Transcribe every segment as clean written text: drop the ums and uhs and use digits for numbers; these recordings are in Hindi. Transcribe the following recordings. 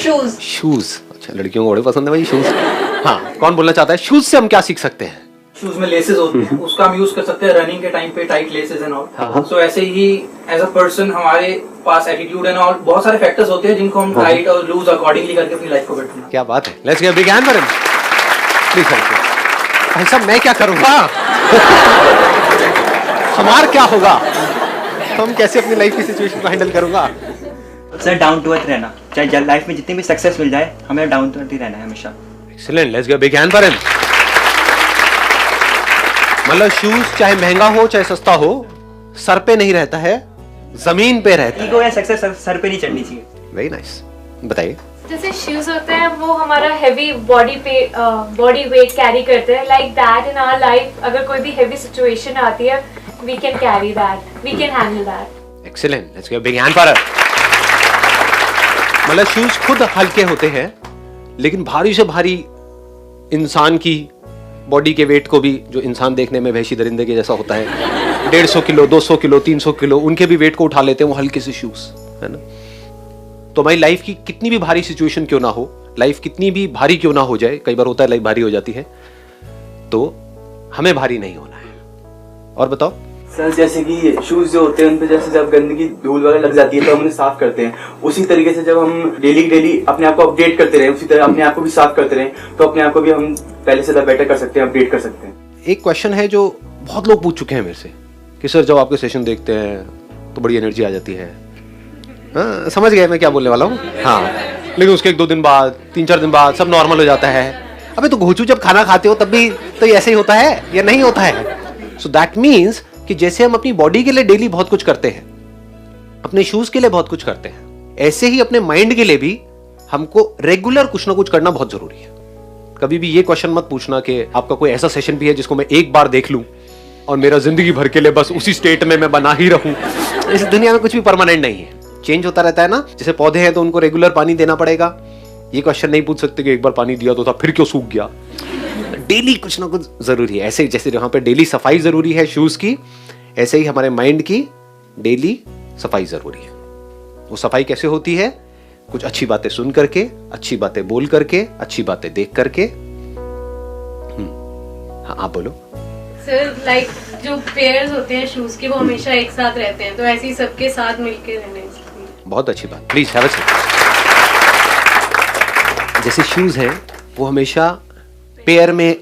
शूज। शूज, अच्छा लड़कियों को बड़े पसंद है भाई शूज। हाँ, कौन बोलना चाहता है शूज से हम क्या सीख सकते हैं? शूज में लेसेस होते हैं, उसका हम यूज कर सकते हैं रनिंग के टाइम पे, टाइट लेसेस एंड ऑल। सो ऐसे ही एज अ पर्सन हमारे पास एटीट्यूड एंड ऑल बहुत सारे फैक्टर्स होते हैं जिनको हम टाइट और लूज अकॉर्डिंगली करके अपनी लाइफ को बेटर बनाते हैं। क्या बात है, let's give a big hand for him please. भाई साहब मैं क्या करूंगा? हमार क्या होगा? हम कैसे अपनी लाइफ की सिचुएशन को हैंडल करूंगा? सर डाउन टू अर्थ रहना, चाहे लाइफ में जितनी भी सक्सेस मिल जाए हमें डाउन टू अर्थ ही रहना है हमेशा। Excellent, let's give a big hand for him. मतलब शूज चाहे महंगा हो चाहे सस्ता हो, सर पे नहीं रहता है, जमीन पे रहता है। ईगो या सक्सेस सर पे नहीं चढ़नी चाहिए। वेरी नाइस, बताइए। जैसे शूज होते हैं वो हमारा हेवी बॉडी वेट कैरी करते हैं, like that in our life अगर कोई भी हेवी सिचुएशन आती है we can carry that, we can handle that. Excellent, let's give a big hand for her. मतलब शूज खुद हल्के होते हैं लेकिन भारी से भारी इंसान की बॉडी के वेट को भी, जो इंसान देखने में वहशी दरिंदे के जैसा होता है, 150 किलो 200 किलो 300 किलो उनके भी वेट को उठा लेते हैं वो हल्के से शूज, है ना। तो हमारी लाइफ की कितनी भी भारी सिचुएशन क्यों ना हो, लाइफ कितनी भी भारी क्यों ना हो जाए, कई बार होता है लाइफ भारी हो जाती है, तो हमें भारी नहीं होना है। और बताओ सर, जैसे कि शूज जो होते हैं उन पे जैसे जब गंदगी धूल वगैरह लग जाती है तो हम उन्हें साफ करते हैं, उसी तरीके से जब हम डेली अपने आप को अपडेट करते रहे, उसी तरह अपने आप को भी साफ करते रहे तो अपने आप को भी हम पहले से ज्यादा बेटर कर सकते हैं, अपडेट कर सकते हैं। एक क्वेश्चन है जो बहुत लोग पूछ चुके हैं मेरे से कि सर जब आपके सेशन देखते हैं तो बड़ी एनर्जी आ जाती है। हाँ, समझ गए मैं क्या बोलने वाला हूँ। हाँ, लेकिन उसके 1-2 दिन बाद 3-4 दिन बाद सब नॉर्मल हो जाता है। अबे तो घोचू जब खाना खाते हो तब भी तो ऐसे ही होता है या नहीं होता है? सो दैट मीन्स कि जैसे हम अपनी बॉडी के लिए डेली बहुत कुछ करते हैं, अपने शूज के लिए बहुत कुछ करते हैं, ऐसे ही अपने माइंड के लिए भी हमको रेगुलर कुछ ना कुछ करना बहुत जरूरी है। कभी भी ये क्वेश्चन मत पूछना कि आपका कोई ऐसा सेशन भी है जिसको मैं एक बार देख लूं और मेरा जिंदगी भर के लिए बस उसी स्टेट में मैं बना ही रहूं। इस दुनिया में कुछ भी परमानेंट नहीं है, चेंज होता रहता है ना। जैसे पौधे हैं तो उनको रेगुलर पानी देना पड़ेगा। ये क्वेश्चन नहीं पूछ सकते कि एक बार पानी दिया तो था फिर क्यों सूख गया। डेली कुछ ना कुछ जरूरी है। ऐसे जैसे यहाँ पे डेली सफाई जरूरी है शूज की, ऐसे ही हमारे माइंड की डेली सफाई जरूरी है। वो सफाई कैसे होती है? कुछ अच्छी बातें सुन करके, अच्छी बातें बोल करके, अच्छी बातें देख करके। हाँ आप बोलो। सर लाइक जो पेयर्स होते हैं शूज के वो हमेशा एक साथ रहते हैं, तो ऐसे ही सबके साथ मिलके रहने चाहिए। बहुत अच्छी बात, प्लीज हैव अ सीट। जैसे शूज हैं वो हमेशा पेयर में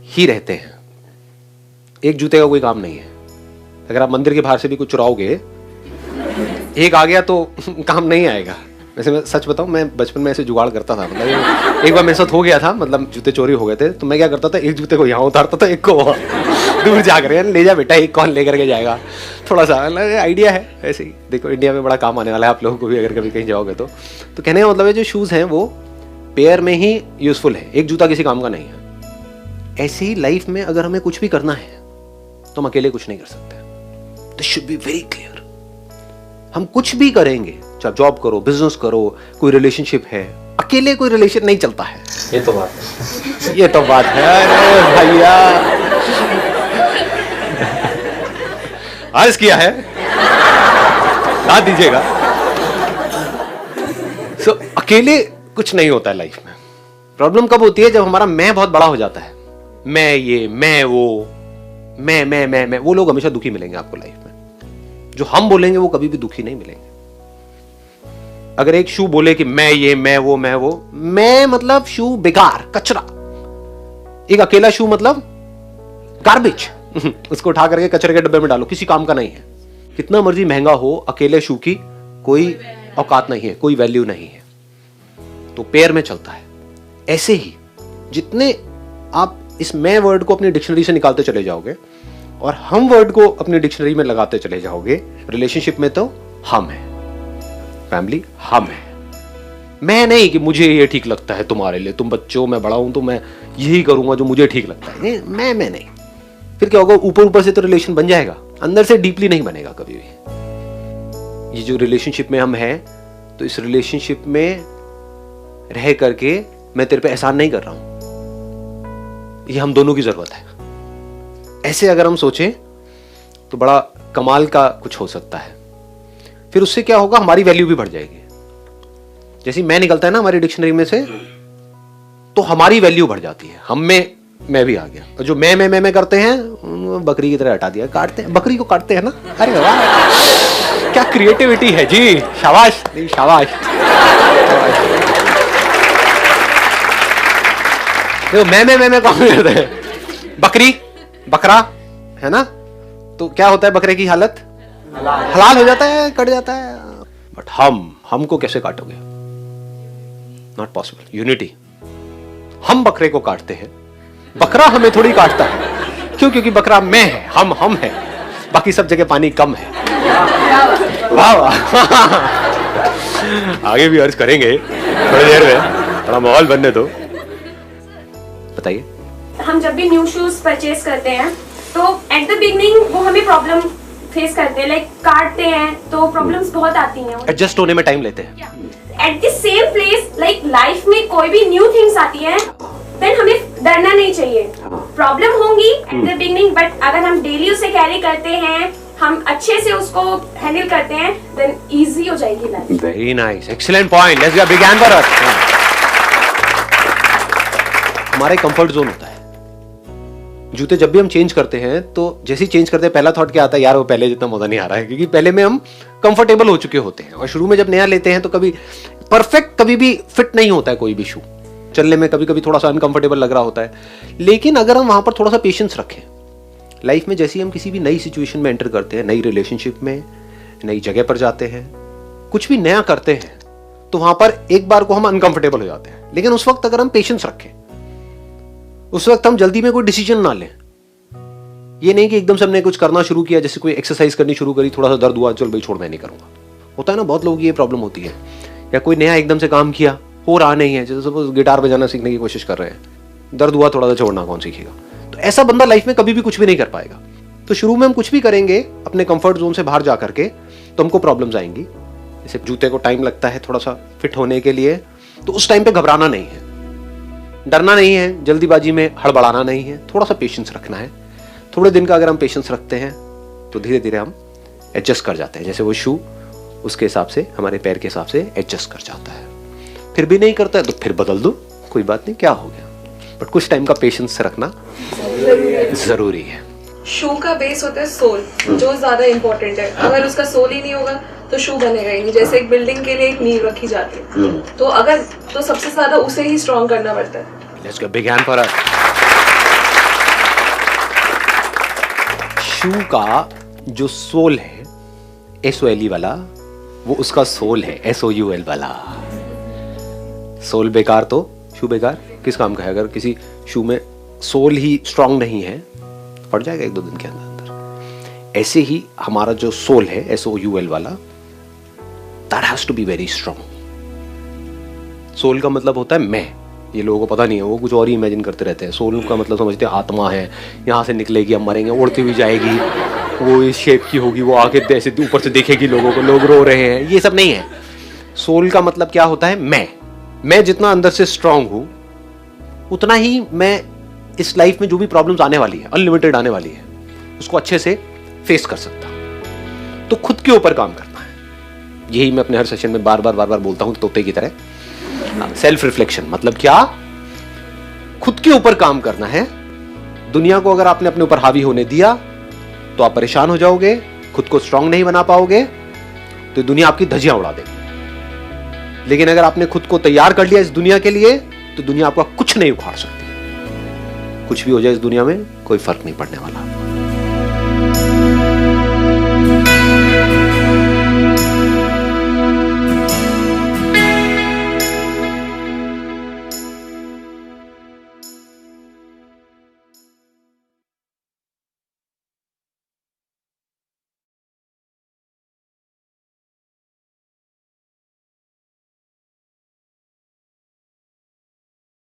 ही रहते हैं, एक जूते का कोई काम नहीं है। अगर आप मंदिर के बाहर से भी कुछ चुराओगे, एक आ गया तो काम नहीं आएगा। वैसे मैं सच बताऊं, मैं बचपन में ऐसे जुगाड़ करता था। मतलब एक बार मेरे साथ हो गया था, मतलब जूते चोरी हो गए थे, तो मैं क्या करता था, एक जूते को यहाँ उतारता था, एक को वहाँ दूर जा कर ले जा बेटा, एक कौन लेकर के जाएगा। थोड़ा सा आइडिया है। ऐसे ही देखो इंडिया में बड़ा काम आने वाला है आप लोगों को भी, अगर कभी कहीं जाओगे तो कहने का मतलब है जो शूज़ हैं वो पेयर में ही यूजफुल है, एक जूता किसी काम का नहीं है। ऐसे ही लाइफ में अगर हमें कुछ भी करना है तो हम अकेले कुछ नहीं कर सकते। This should be very clear. हम कुछ भी करेंगे, चाहे जॉब करो, बिजनेस करो, कोई रिलेशनशिप है, अकेले कोई रिलेशन नहीं चलता है। ये तो बात है। ये तो बात है। अरे भैया आज किया है, याद दीजिएगा। अकेले कुछ नहीं होता है लाइफ में। प्रॉब्लम कब होती है? जब हमारा मैं बहुत बड़ा हो जाता है। मैं ये, मैं वो, मैं वो लोग हमेशा दुखी मिलेंगे आपको लाइफ में। जो हम बोलेंगे वो कभी भी दुखी नहीं मिलेंगे। अगर एक शू बोले कि मैं ये, मैं वो, मैं मतलब शू बेकार, कचरा। एक अकेला शू मतलब गार्बेज। उसको उठा करके कचरे के डब्बे में डालो, किसी काम का नहीं है। कितना मर्जी महंगा हो, अकेले शू की कोई औकात नहीं है, कोई वैल्यू नहीं है। तो पेयर में चलता है। ऐसे ही जितने आप इस मैं वर्ड को अपनी डिक्शनरी से निकालते चले जाओगे और हम वर्ड को अपनी डिक्शनरी में लगाते चले जाओगे, रिलेशनशिप में तो हम है, फैमिली हम है। मैं नहीं कि मुझे ये ठीक लगता है तुम्हारे लिए, तुम बच्चों मैं बड़ा हूं तो मैं यही करूंगा जो मुझे ठीक लगता है। नहीं, मैं नहीं। फिर क्या होगा? ऊपर ऊपर से तो रिलेशन बन जाएगा, अंदर से डीपली नहीं बनेगा कभी भी। ये जो रिलेशनशिप में हम हैं, तो इस रिलेशनशिप में रह करके मैं तेरे पे एहसान नहीं कर रहा हूं, ये हम दोनों की जरूरत है। ऐसे अगर हम सोचें तो बड़ा कमाल का कुछ हो सकता है। फिर उससे क्या होगा? हमारी वैल्यू भी बढ़ जाएगी। जैसे मैं निकलता है ना हमारी डिक्शनरी में से, तो हमारी वैल्यू बढ़ जाती है। हम में मैं भी आ गया, और जो मैं करते हैं बकरी की तरह हटा दिया, काटते हैं बकरी को, काटते हैं ना। अरे वाह, क्या क्रिएटिविटी है जी, शाबाश, नहीं शाबाश। देखो मैं कौन करते हैं, बकरी बकरा है ना, तो क्या होता है बकरे की हालत, हलाल हो जाता है, कट जाता है। बट हमको कैसे काटोगे, नॉट पॉसिबल। यूनिटी, हम बकरे को काटते हैं, बकरा हमें थोड़ी काटता है। क्यों? क्योंकि बकरा मैं है, हम है, बाकी सब जगह पानी कम है। वाह वाह। आगे भी अर्ज करेंगे थोड़ी देर में, थोड़ा माहौल बनने दो। बताइए। हम जब भी न्यू शूज परचेज करते हैं तो एट द बिगनिंग वो हमें प्रॉब्लम फेस करते हैं, लाइक काटते हैं तो प्रॉब्लम्स बहुत आती हैं, एडजस्ट होने में टाइम लेते हैं। At the same place like life में कोई भी न्यू थिंग्स आती है देन हमें डरना नहीं चाहिए। प्रॉब्लम होंगी एट द बिगनिंग, बट अगर हम डेली उसे कैरी करते हैं, हम अच्छे से उसको हैंडल करते हैं, देन इजी हो जाएगी life. Very nice, excellent point, let's give a big hand for अस। हमारा कंफर्ट जोन होता है। जूते जब भी हम चेंज करते हैं तो जैसे ही चेंज करते हैं पहला थॉट क्या आता है, यार वो पहले जितना मजा नहीं आ रहा है, क्योंकि पहले में हम कंफर्टेबल हो चुके होते हैं। और शुरू में जब नया लेते हैं तो कभी परफेक्ट, कभी भी फिट नहीं होता है कोई भी शू, चलने में कभी कभी थोड़ा सा अनकंफर्टेबल लग रहा होता है। लेकिन अगर हम वहां पर थोड़ा सा पेशेंस रखें, लाइफ में जैसे ही हम किसी भी नई सिचुएशन में एंटर करते हैं, नई रिलेशनशिप में, नई जगह पर जाते हैं, कुछ भी नया करते हैं, तो वहां पर एक बार को हम अनकंफर्टेबल हो जाते हैं। लेकिन उस वक्त अगर हम पेशेंस रखें, उस वक्त हम जल्दी में कोई डिसीजन ना लें। ये नहीं कि एकदम से हमने कुछ करना शुरू किया, जैसे कोई एक्सरसाइज करनी शुरू करी, थोड़ा सा दर्द हुआ, चल भाई छोड़ मैं नहीं करूंगा। होता है ना, बहुत लोगों की ये प्रॉब्लम होती है। या कोई नया एकदम से काम किया, हो रहा नहीं है, जैसे सपोज गिटार बजाना सीखने की कोशिश कर रहे हैं, दर्द हुआ थोड़ा सा, छोड़ना कौन सीखेगा। तो ऐसा बंदा लाइफ में कभी भी कुछ भी नहीं कर पाएगा। तो शुरू में हम कुछ भी करेंगे अपने कंफर्ट जोन से बाहर जा करके, तो हमको प्रॉब्लम्स आएंगी। जैसे जूते को टाइम लगता है थोड़ा सा फिट होने के लिए, तो उस टाइम पे घबराना नहीं है, डरना नहीं है, जल्दीबाजी में हड़बड़ाना नहीं है, थोड़ा सा पेशेंस रखना है। थोड़े दिन का अगर हम पेशेंस रखते हैं तो धीरे धीरे हम एडजस्ट कर जाते हैं। जैसे वो शू उसके हिसाब से, हमारे पैर के हिसाब से एडजस्ट कर जाता है। फिर भी नहीं करता है तो फिर बदल दो, कोई बात नहीं, क्या हो गया। बट कुछ टाइम का पेशेंस से रखना जरूरी है। शू का बेस होता है सोल, जो ज्यादा इम्पोर्टेंट है। अगर उसका सोल ही नहीं होगा तो शू बनेगा ही नहीं। जैसे एक बिल्डिंग के लिए एक नींव रखी जाती है, तो सबसे ज्यादा उसे ही स्ट्रॉन्ग करना पड़ता है। Let's give a big hand for us. Shoe का जो सोल है, SOLE वाला, वो उसका सोल है, SOUL वाला। सोल बेकार तो शू बेकार किस काम का है। अगर किसी शू में सोल ही स्ट्रांग नहीं है, पड़ जाएगा 1-2 दिन के अंदर। ऐसे ही हमारा जो सोल है, SOUL वाला, that has to be very strong. Soul का मतलब होता है मैं। ये लोगों को पता नहीं है, वो कुछ और ही इमेजिन करते रहते हैं। सोल का मतलब समझते हैं आत्मा है, यहाँ से निकलेगी, हम मरेंगे, उड़ती हुई जाएगी, वो इस शेप की होगी, वो आके ऐसे ऊपर से देखेगी लोगों को, लोग रो रहे हैं। ये सब नहीं है। सोल का मतलब क्या होता है, मैं जितना अंदर से स्ट्रांग हूं, उतना ही मैं इस लाइफ में जो भी प्रॉब्लम्स आने वाली है, अनलिमिटेड आने वाली है, उसको अच्छे से फेस कर सकता हूं। तो खुद के ऊपर काम करना है। यही मैं अपने हर सेशन में बार बार बोलता हूं तोते की तरह। सेल्फ रिफ्लेक्शन मतलब क्या, खुद के ऊपर काम करना है। दुनिया को अगर आपने अपने ऊपर हावी होने दिया तो आप परेशान हो जाओगे, खुद को स्ट्रांग नहीं बना पाओगे, तो दुनिया आपकी धज्जियां उड़ा देगी। लेकिन अगर आपने खुद को तैयार कर लिया इस दुनिया के लिए, तो दुनिया आपका कुछ नहीं उखाड़ सकती। कुछ भी हो जाए इस दुनिया में कोई फर्क नहीं पड़ने वाला।